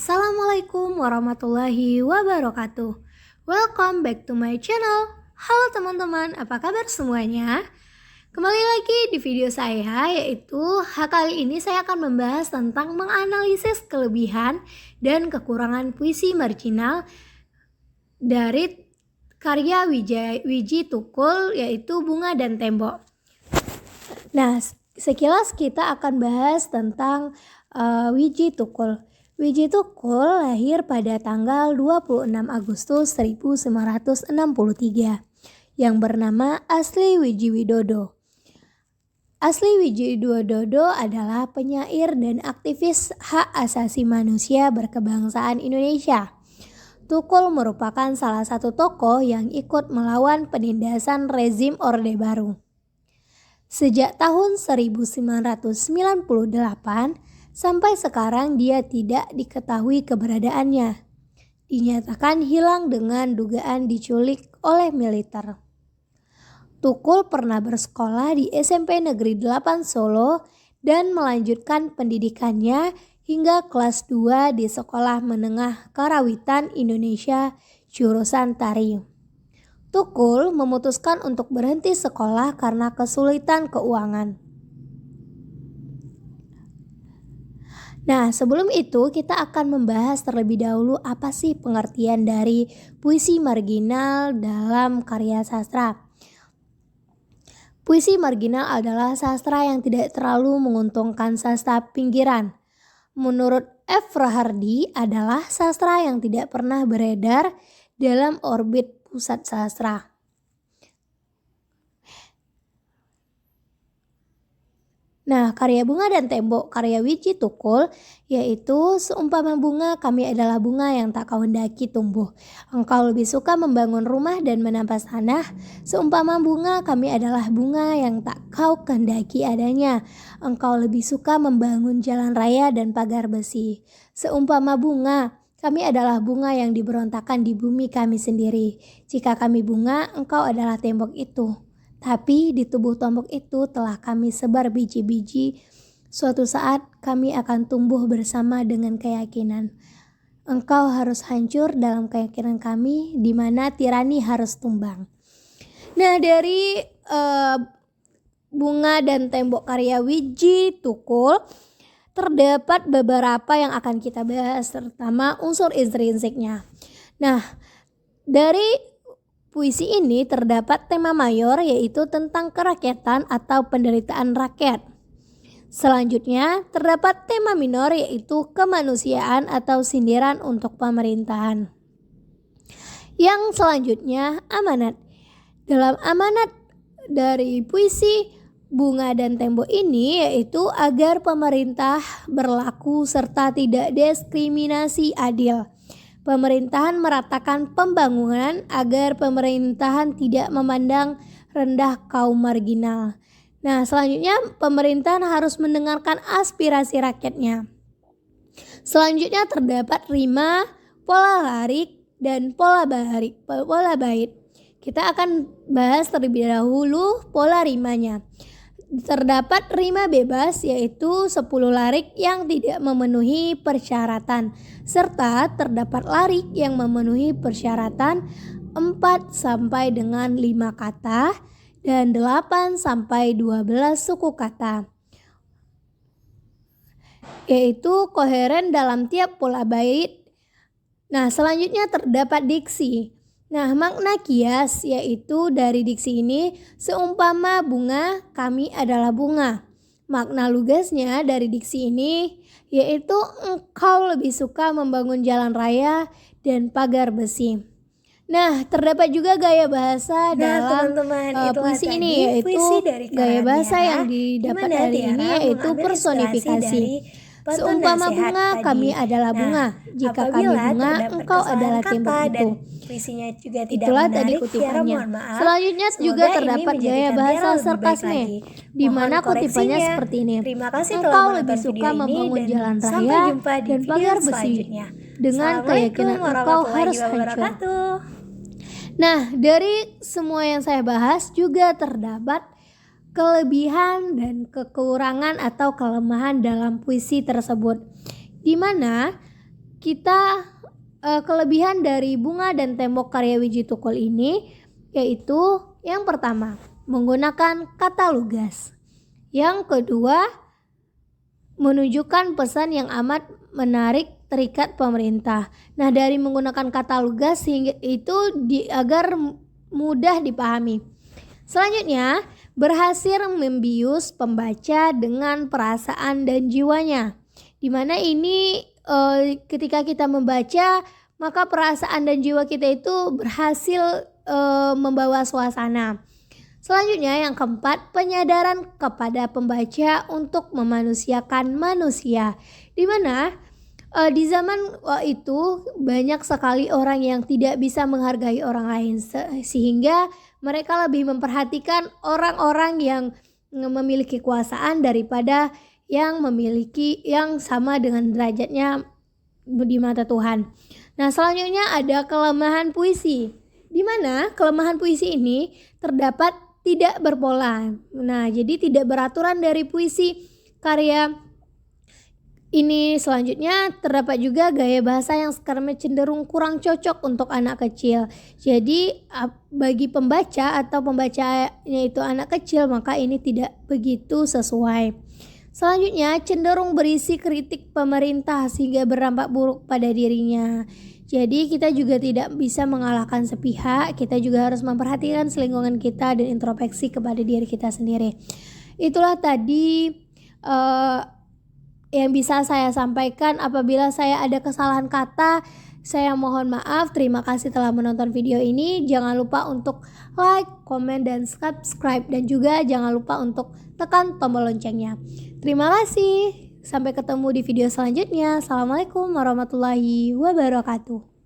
Assalamualaikum warahmatullahi wabarakatuh. Welcome back to my channel. Halo teman-teman, apa kabar semuanya? Kembali lagi di video saya, yaitu kali ini saya akan membahas tentang menganalisis kelebihan dan kekurangan puisi marginal dari karya Wiji Tukul, yaitu Bunga dan Tembok. Nah, sekilas kita akan bahas tentang Wiji Tukul. Wiji Tukul lahir pada tanggal 26 Agustus 1963 yang bernama Asli Wijiwidodo. Asli Wijiwidodo adalah penyair dan aktivis hak asasi manusia berkebangsaan Indonesia. Tukul merupakan salah satu tokoh yang ikut melawan penindasan rezim Orde Baru. Sejak tahun 1998 sampai sekarang dia tidak diketahui keberadaannya. Dinyatakan hilang dengan dugaan diculik oleh militer. Tukul pernah bersekolah di SMP Negeri 8 Solo dan melanjutkan pendidikannya hingga kelas 2 di Sekolah Menengah Karawitan Indonesia jurusan Tari. Tukul memutuskan untuk berhenti sekolah karena kesulitan keuangan. Nah, sebelum itu kita akan membahas terlebih dahulu apa sih pengertian dari puisi marginal dalam karya sastra. Puisi marginal adalah sastra yang tidak terlalu menguntungkan sastra pinggiran. Menurut F. Rahardi adalah sastra yang tidak pernah beredar dalam orbit pusat sastra. Nah, karya Bunga dan Tembok karya Wiji Tukul yaitu seumpama bunga kami adalah bunga yang tak kau hendaki tumbuh. Engkau lebih suka membangun rumah dan menampas tanah. Seumpama bunga kami adalah bunga yang tak kau kehendaki adanya. Engkau lebih suka membangun jalan raya dan pagar besi. Seumpama bunga kami adalah bunga yang diberontakkan di bumi kami sendiri. Jika kami bunga, engkau adalah tembok itu. Tapi di tubuh tembok itu telah kami sebar biji-biji. Suatu saat kami akan tumbuh bersama dengan keyakinan. Engkau harus hancur dalam keyakinan kami, di mana tirani harus tumbang. Nah, dari Bunga dan Tembok karya Wiji Tukul terdapat beberapa yang akan kita bahas, terutama unsur intrinsiknya. Nah, dari puisi ini terdapat tema mayor yaitu tentang kerakyatan atau penderitaan rakyat. Selanjutnya terdapat tema minor yaitu kemanusiaan atau sindiran untuk pemerintahan. Yang selanjutnya amanat. Dalam amanat dari puisi Bunga dan Tembok ini yaitu agar pemerintah berlaku serta tidak diskriminasi adil. Pemerintahan meratakan pembangunan agar pemerintahan tidak memandang rendah kaum marginal. Nah, selanjutnya pemerintahan harus mendengarkan aspirasi rakyatnya. Selanjutnya terdapat rima, pola larik, dan pola bait. Kita akan bahas terlebih dahulu pola rimanya. Terdapat rima bebas yaitu 10 larik yang tidak memenuhi persyaratan, serta terdapat larik yang memenuhi persyaratan 4 sampai dengan 5 kata dan 8 sampai 12 suku kata, yaitu koheren dalam tiap pola bait. Nah, selanjutnya terdapat diksi. Nah, makna kias yaitu dari diksi ini seumpama bunga kami adalah bunga. Makna lugasnya dari diksi ini yaitu engkau lebih suka membangun jalan raya dan pagar besi. Nah, terdapat juga gaya bahasa dalam puisi ini yaitu gaya bahasa yang didapat dari ini yaitu personifikasi. Seumpama bunga kami adalah bunga. Jika kami bunga, engkau adalah tembok itu. Itulah tadi kutipannya. Selanjutnya juga terdapat gaya bahasa sarkasme, di mana kutipannya seperti ini. Engkau lebih suka membangun jalan raya dan pagar besi dengan keyakinan engkau harus hancur. Nah, dari semua yang saya bahas juga terdapat kelebihan dan kekurangan atau kelemahan dalam puisi tersebut, di mana kita kelebihan dari bunga dan tembok karya Wiji Tukul ini yaitu yang pertama, menggunakan kata lugas. Yang kedua, menunjukkan pesan yang amat menarik terikat pemerintah. Nah, dari menggunakan kata lugas sehingga itu agar mudah dipahami. Selanjutnya, berhasil membius pembaca dengan perasaan dan jiwanya. Dimana ini ketika kita membaca, maka perasaan dan jiwa kita itu berhasil membawa suasana. Selanjutnya yang keempat, penyadaran kepada pembaca untuk memanusiakan manusia. Dimana di zaman itu banyak sekali orang yang tidak bisa menghargai orang lain, sehingga mereka lebih memperhatikan orang-orang yang memiliki kekuasaan daripada yang memiliki yang sama dengan derajatnya di mata Tuhan. Nah, selanjutnya ada kelemahan puisi, di mana kelemahan puisi ini terdapat tidak berpola. Nah, jadi tidak beraturan dari puisi karya ini. Selanjutnya terdapat juga gaya bahasa yang sekarang cenderung kurang cocok untuk anak kecil. Jadi bagi pembaca atau pembacanya itu anak kecil, maka ini tidak begitu sesuai. Selanjutnya cenderung berisi kritik pemerintah sehingga berdampak buruk pada dirinya. Jadi kita juga tidak bisa mengalahkan sepihak, kita juga harus memperhatikan lingkungan kita dan introspeksi kepada diri kita sendiri. Itulah tadi yang bisa saya sampaikan. Apabila saya ada kesalahan kata, saya mohon maaf. Terima kasih telah menonton video ini. Jangan lupa untuk like, komen, dan subscribe. Dan juga jangan lupa untuk tekan tombol loncengnya. Terima kasih. Sampai ketemu di video selanjutnya. Assalamualaikum warahmatullahi wabarakatuh.